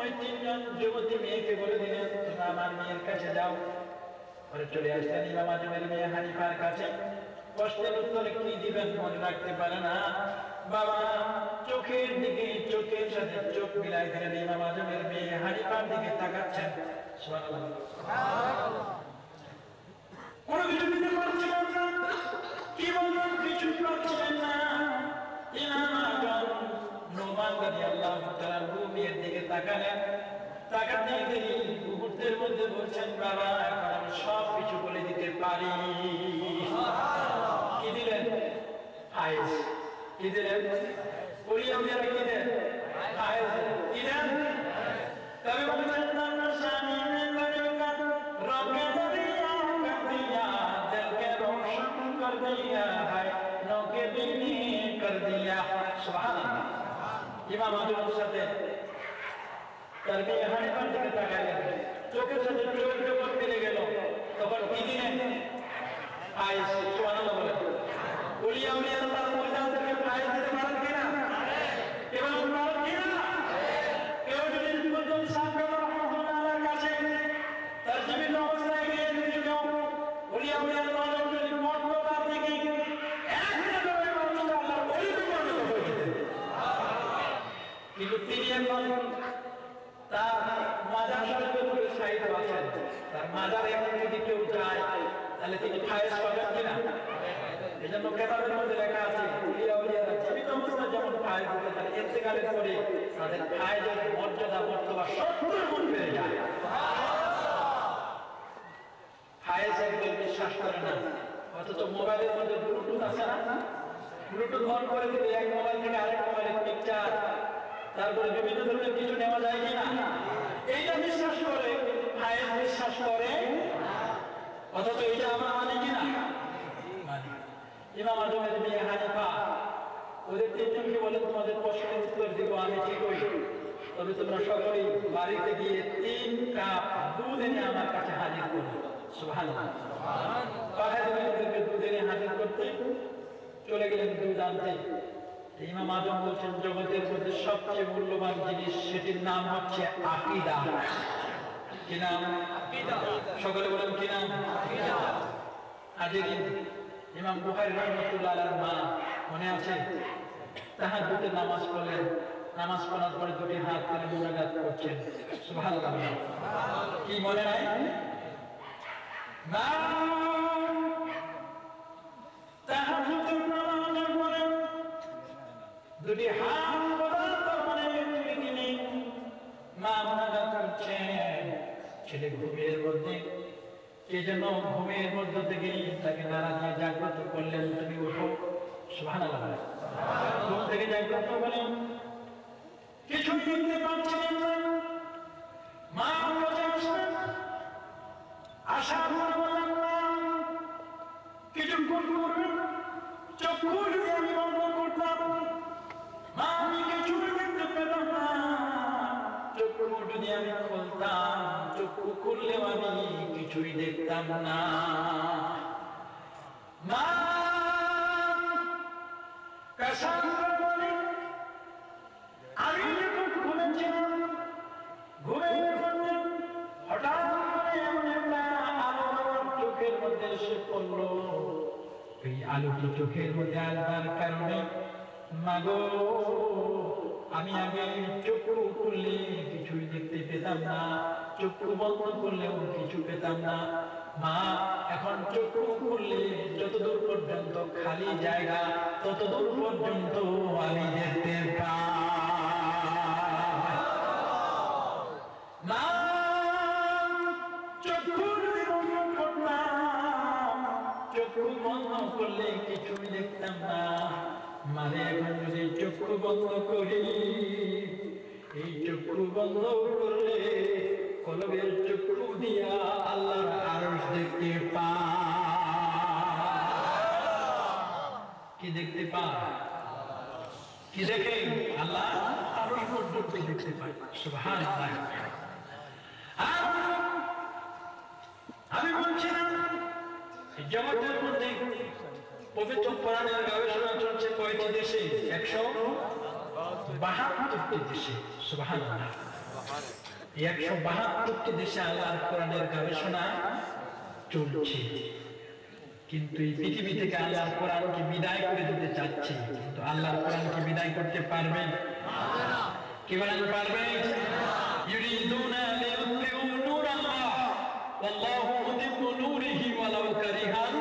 ওই তিনজন যুবতী মেয়েকে বলে দিলেন তোমরা আমার মেয়ের কাছে যাও। পরে চলে আসলেন ইমাম আজমের মেয়ে হানিফার কাছে। প্রশ্নের উত্তরে কি দিবেন মনে রাখতে পারে না। বাবা চোখের দিকে চোখের সাথে চোখ মিলাই দিলেন। ইমাম আজমের মেয়ে হানিফার দিকে তাকাচ্ছেন। সুবহানাল্লাহ। কোনো কিছু দিতে পারছিলেন না, কি বলবেন কিছু পারছিলেন না। ইমাম আজম নোমান রাদিয়াল্লাহু তাআলা মেয়ের দিকে তাকালেন। তাকাতে গিয়ে মুহূর্তের মধ্যে বলছেন বাবা এখন আমি সব কিছু বলে দিতে পারি। কি দিলেন? হায়েস। কি দিলেন? ওলিয়া উলিয়ারা কি দেন? হায়েস। কি দেন? তবে বলছেন আমার স্বামী রবকে দিয়া কর দিয়া দিলকে রোশন কর দিয়া হায় নকে বিনি কর দিয়া। সুবহানাল্লাহ। ইমাম আজমের সাথে তার মেয়ে হানিফার দিকে তাকালেন। চোখের সাথে চোখ যখন মিলে গেল তখন কি দিলেন? হায়েস। সুবহানাল্লাহ বলে। ওলিয়া উলিয়ারা তার ময়দান থেকে হায়েস দিতে পারেন কিনা? এবার পারেন কিনা? কেউ যদি বলতেন সাহেব রহমাতুল্লাহর কাছে তার জীবিত অবস্থায় গিয়ে যদি কেউ ওলিয়া উলিয়ার নজর যদি পড়তো তার দিকে একবারে মানুষটা আল্লাহর ওলিতে পরিণত হয়ে যেতেন। কিন্তু তিনি এখন তার মাজার শরীফের উপরে শায়িত আছেন। তার মাজারে এখন যদি কেউ যায় তাহলে তিনি হায়েস পাবেন কিনা? এই জন্য কেতাবের মধ্যে লেখা আছে ওলিয়া উলিয়ারা জীবিত অবস্থায় যেমন হায়েস দিতে তার ইন্তেকালের পরে তাদের হায়েসের মর্যাদা মর্তবা 70 গুণ বেড়ে যায়। হায়েস একদম বিশ্বাস করে না। অথচ মোবাইলের মধ্যে ব্লুটুথ আছে না, ব্লুটুথ অন করে দিলে এক মোবাইল থেকে আরেক মোবাইলের পিকচার তারপরে বিভিন্ন ধরনের কিছু নেওয়া যায় কিনা এইটা বিশ্বাস করে। হায়েস বিশ্বাস করে অথচ এইটা আমরা মানি কিনা? ইমাম আজমের মেয়ে হানিফা ওদের তিনজনকে বলে তোমাদের প্রশ্নের উত্তর দিব আমি ঠিকই, তবে তোমরা সকলেই বাড়িতে গিয়ে 3 কাপ দুধ এনে আমার কাছে হাজির করো। সুবহানাল্লাহ। পাঠায় দিলেন ওদেরকে দুধ এনে হাজির করতে। চলে গেলেন দুধ আনতে। ইমাম আজম বলছেন জগতের মধ্যে সবচেয়ে মূল্যবান জিনিস সেটির নাম হচ্ছে আকীদা। কি নাম? আকীদা। সকলে বলেন কি নাম? আকীদা। হাজিরিন ইমাম বুখারী রাহমাতুল্লাহ আলাইহির মা মনে আছে তাহাজ্জুদে নামাজ পড়লেন। নামাজ পড়ার পরে দুটি হাত তুলে মুনাজাত করছেন। সুবহানাল্লাহ। কি মনে নাই? না তাহাজ্জুদে নামাজ পড়ে দুটি হাত বরাবর মানে তিনি মা মুনাজাত করছেন। ছেলে ঘুমের মধ্যে কে যেন ঘুমের মধ্য থেকে তাকে নাড়া দিয়ে জাগ্রত করলেন, তুমি উঠো। সুবহানাল্লাহ। ঘুম থেকে জাগ্রত করলেন, কিছু দেখতে পাচ্ছিলেন না। মা বলে আসলেন, আশা বললেন না কিছুক্ষণ করবেন, চক্ষু যদি আমি বন্ধ করতাম মা আমি কিছু দেখতে পেতাম না। চক্ষু যদি আমি খুলতাম চক্ষু খুললেও আমি কিছুই দেখতাম না। মা কসম করে আমি যখন ঘুমেছিলাম ঘুমের মধ্যে হঠাৎ করে এমন একটা আলো আমার চোখের মধ্যে এসে পড়লো। এই আলোটি চোখের মধ্যে আসবার কারণে মাগো আমি আগে চক্ষু খুললে কিছুই দেখতে পেতাম না, চক্ষু বন্ধ করলেও কিছু পেতাম না। মা এখন চক্ষু খুললে যতদূর পর্যন্ত খালি জায়গা ততদূর পর্যন্ত আমি দেখতে পাই। মা চক্ষু যদি বন্ধ করতাম চক্ষু বন্ধ করলে কিছুই দেখতাম না। মানে এখন যদি চক্ষু বন্ধ করি এই চক্ষু বন্ধ করলে কলবের চক্ষু দিয়া আল্লাহর আরশ দেখতে পাই। কি দেখতে পাই? কি দেখে? আল্লাহ আরশ পর্যন্ত দেখতে পাই। সুবহানাল্লাহ। আমি বলছিলাম জগতের মধ্যে পবিত্র কোরআনের গবেষণা চলছে কয়টি দেশে? 172টি দেশে। সুবহানাল্লাহ। 172টি দেশে আল্লাহর কোরআনের গবেষণা চলছে, কিন্তু এই পৃথিবী থেকে আল্লাহর কোরআনকে বিদায় করে দিতে চাচ্ছে, কিন্তু আল্লাহর কোরআনকে বিদায় করতে পারবে না। কি বলেন পারবে? ইউরিদুনা লিইউতিউ নূরাল্লাহ ওয়াল্লাহু মুতিম্মু নূরিহি ওয়ালাউ কারিহাল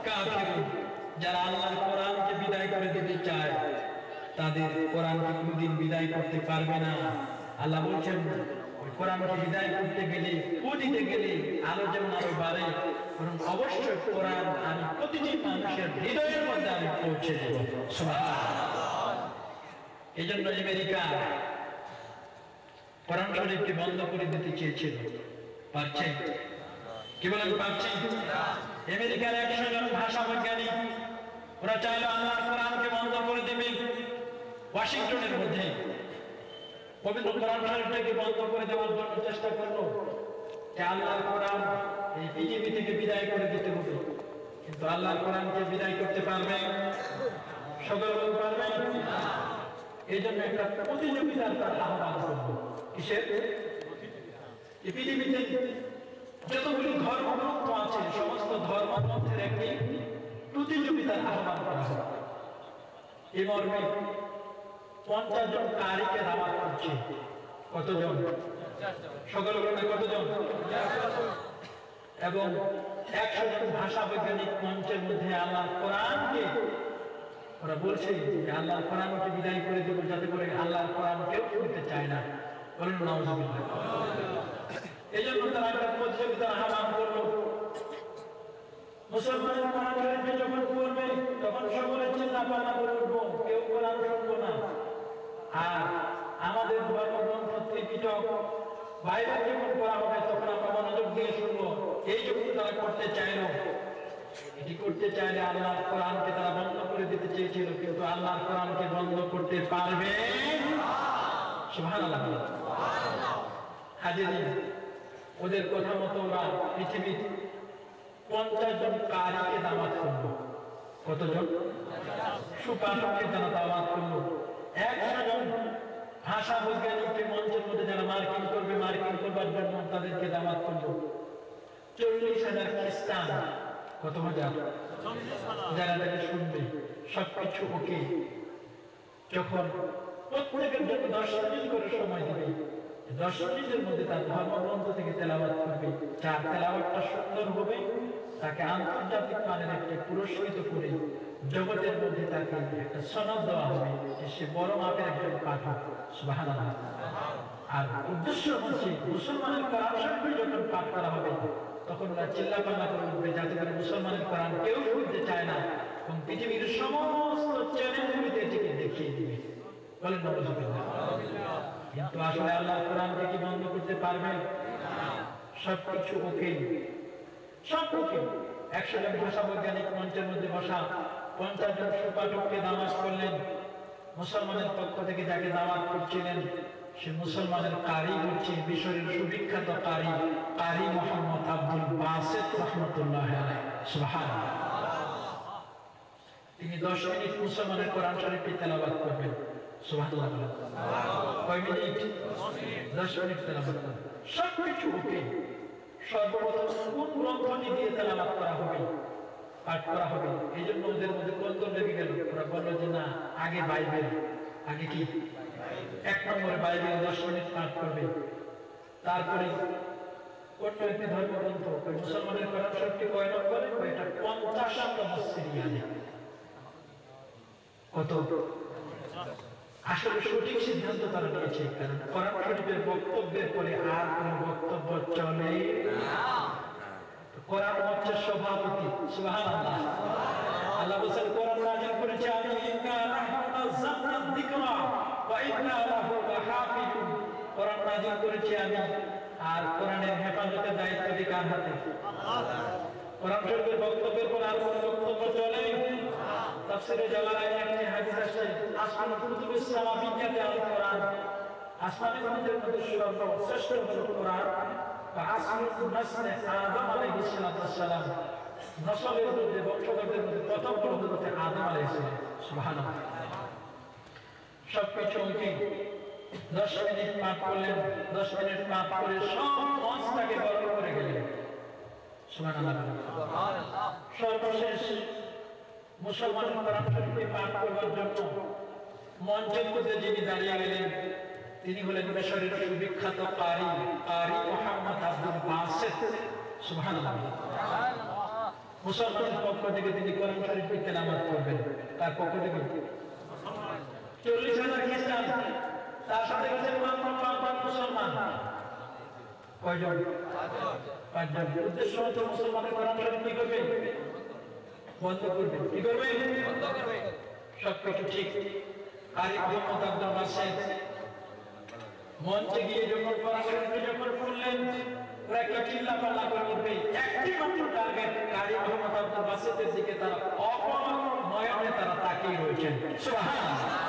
কাফিরুন। যারা আল্লাহর কোরআনকে বিদায় করে দিতে চায় তাদের কোরআনকে কোনদিন বিদায় করতে পারবে না। আল্লাহ বলছেন কোরআনকে বিদায় করতে গেলে, দিতে গেলে আলো যেমন আরো বাড়ে, বরং অবশ্যই কোরআন আমি প্রতিটি মানুষের হৃদয়ের মধ্যে আমি পৌঁছে দেব। সুবহানাল্লাহ। এই জন্য আমেরিকা কোরআন শরীফকে বন্ধ করে দিতে চেয়েছিল, পারছে? কি বলেন পারছে? আমেরিকার 100 জন ভাষা বৈজ্ঞানিক ওরা চাইলো আল্লাহর কোরআনকে বন্ধ করে দেবে। ওয়াশিংটনের মধ্যে পবিত্র কোরআন শরীফটাকে বন্ধ করে দেওয়ার জন্য চেষ্টা করলো যে আল্লাহর কোরআন এই পৃথিবী থেকে বিদায় করে দিতে হবে, কিন্তু আল্লাহর কোরআনকে বিদায় করতে পারবে? সকল লোক পারবে? এই জন্য একটা প্রতিযোগিতার তার আহ্বান করবো। কিসের? এই পৃথিবীতে যতগুলি ধর্মগ্রন্থ আছে সমস্ত ধর্মগ্রন্থের একটি প্রতিযোগিতার আহ্বান করা হয়। এই মর্মে 50 জন কারিকে দাওয়াত করছে। কতজন? সকল গ্রুপে কতজন? এবং 100 জন ভাষা বৈজ্ঞানিক মঞ্চের মধ্যে আল্লাহর কোরআনকে ওরা বলছে যে আল্লাহর কোরআনকে বিদায় করে দেব, যাতে করে আল্লাহর কোরআন কেউ শুনতে চায় না। বলেন নাউজুবিল্লাহ। এই জন্য তারা একটা প্রতিযোগিতার আহ্বান করলো। মুসলমানের কোরআন শরীফে যখন পড়বে তখন সকলে চিন্তা ভাবনা করে উঠবো, কেউ কোরআন শুনবো না। আর আমাদের ধর্মগ্রন্থ ত্রিপিটক বাইবেল যখন পড়া হবে তখন আমরা মনোযোগ দিয়ে শুনবো। এই যখন তারা করতে চাইল, এটি করতে চাইলে আল্লাহর কোরআনকে তারা বন্ধ করে দিতে চেয়েছিল, কিন্তু আল্লাহর কোরআনকে বন্ধ করতে পারবে? সুবহানাল্লাহ। হাজিরিন, ওদের কথা মতো ওরা পৃথিবীর 50 জন কারিকে দাওয়াত করলো। কতজন? সুপাঠককে তারা দাওয়াত করলো। 100 জন ভাষা বৈজ্ঞানিককে মঞ্চের মধ্যে যারা মার্কিং করবার জন্য তাদেরকে দাওয়াত করলো। 40,000 খ্রিস্টান, কত হাজার যারা তাকে শুনবে, সবকিছু ওকে। যখন প্রত্যেকের জন্য 10 মিনিট করে সময় দেবে, 10 মিনিটের মধ্যে তার ধর্মগ্রন্থ থেকে তেলাওয়াত করবে। যার তেলাওয়াতটা সুন্দর হবে তাকে আন্তর্জাতিক মানের একটা পুরস্কৃত করে জগতের মধ্যে তাকে একটা সনদ দেওয়া হবে যে সে বড় মাপের একজন পাঠক। সুবহানাল্লাহ। আর উদ্দেশ্য হচ্ছে মুসলমানের কোরআন শরীফ যখন পাঠ করা হবে তখন ওরা চিল্লাপাল্লা করে উঠবে, যাতে করে মুসলমানের কোরআন কেউ শুনতে চায় না এবং পৃথিবীর সমস্ত চ্যানেলগুলিতে এটিকে দেখিয়ে দিবে। বলেন নাউজুবিল্লাহ। কিন্তু আসলে আল্লাহর কোরআনকে কি বন্ধ করতে পারবে? সবকিছু ওকে, সব ওকে। 100 জন ভাষা বৈজ্ঞানিক মঞ্চের মধ্যে বসা, 50 জন সুপাঠককে দাওয়াত করলেন। মুসলমানের পক্ষ থেকে যাকে দাওয়াত করছিলেন সে মুসলমানের কারি হচ্ছে মিশরের সুবিখ্যাত কারি মোহাম্মদ আব্দুল বাসিত রাহমাতুল্লাহ আলাইহি। সুবহানাল্লাহ। তিনি 10 মিনিট মুসলমানের কোরআন শরীফে তেলাওয়াত করবেন। সুবহানাল্লাহ। কয় মিনিট? 10 মিনিট তেলাওয়াত করবেন। সবকিছু ওকে। সর্বপ্রথম কোন গ্রন্থটি দিয়ে তেলাওয়াত করা হবে, পাঠ করা হবে, এই জন্য ওদের মধ্যে কোন্দল লেগে গেল। ওরা বলল যে না, আগে বাইবেল। আগে কি? 1 নম্বরে বাইবেল 10 মিনিট পাঠ করবে। তারপরে অন্য একটি ধর্মগ্রন্থ, মুসলমানের কোরআন শরীফটি কয় নম্বরে? এটা 50তম সিরিয়ালে। কত? আসলে সঠিক সিদ্ধান্ত তারা নিয়েছে, কারণ কোরআন শরীফের বক্তব্যের পরে আর কোন বক্তব্য চলে না। কোরআন হচ্ছে সভাপতি। সুবহানাল্লাহ। আল্লাহ বলেন কোরআন নাযিল করেছে আমি, ইন্না নাহনু নাযালনা যিকরা ওয়া ইন্না লাহু লাহাফিজুন। কোরআন নাযিল করেছি আমি, আর কোরআনের হেফাজতের দায়িত্ব কার হাতে? আল্লাহ। কোরআন শরীফের বক্তব্যের পর আর কোন বক্তব্য চলে না। তাফসীরে জালালাইনে একটি হাদিস আছে, আসমান কুতুবুস সামাবিয়াতে আল কোরআন, আসমানের গ্রন্থের মধ্যে সর্বশ্রেষ্ঠ হলো কোরআন। আসমানুন নাসলে আদম আলাইহিস সালাম, নসলের মধ্যে বংশধরদের মধ্যে প্রথম হযরত আদম আলাইহিস সালাম। সুবহানাল্লাহ। সবকিছু ওকে। 10 মিনিট পাঠ করলেন, 10 মিনিট পাঠ করে সব মঞ্চটাকে বন্ধ করে গেলেন। সুবহানাল্লাহ। সর্বশেষ মুসলমান কোরআন শরীফ পাঠ করবার জন্য মঞ্চের মধ্যে যিনি দাঁড়িয়ে গেলেন তিনি হলেন মিশরের সুবিখ্যাত কারি মুহাম্মদ আব্দুল বাসিত। সুবহানাল্লাহ। মুসলমানের পক্ষ থেকে তিনি কোরআন শরীফ তেলাওয়াত করবেন। তার পক্ষ থেকে 40,000 খ্রিস্টান, তার সাথে হচ্ছে মুসলমান। কয়জন? 5 জন। উদ্দেশ্য হচ্ছে মুসলমানের কোরআন শরীফ কি করবে? বন্ধ করবে। কি করবে? বন্ধ করবে। সবকিছু ঠিক। কারি মুহাম্মদ আব্দুল বাসিত মঞ্চে গিয়ে যখন কোরআন শরীফ যখন পড়লেন, ওরা কি চিল্লাপাল্লা করে উঠবে। একটি মাত্র টার্গেট, কারি মুহাম্মদ আব্দুল বাসিতের দিকে তারা অপলক নয়নে তারা তাকিয়ে রয়েছেন। সুবহানাল্লাহ।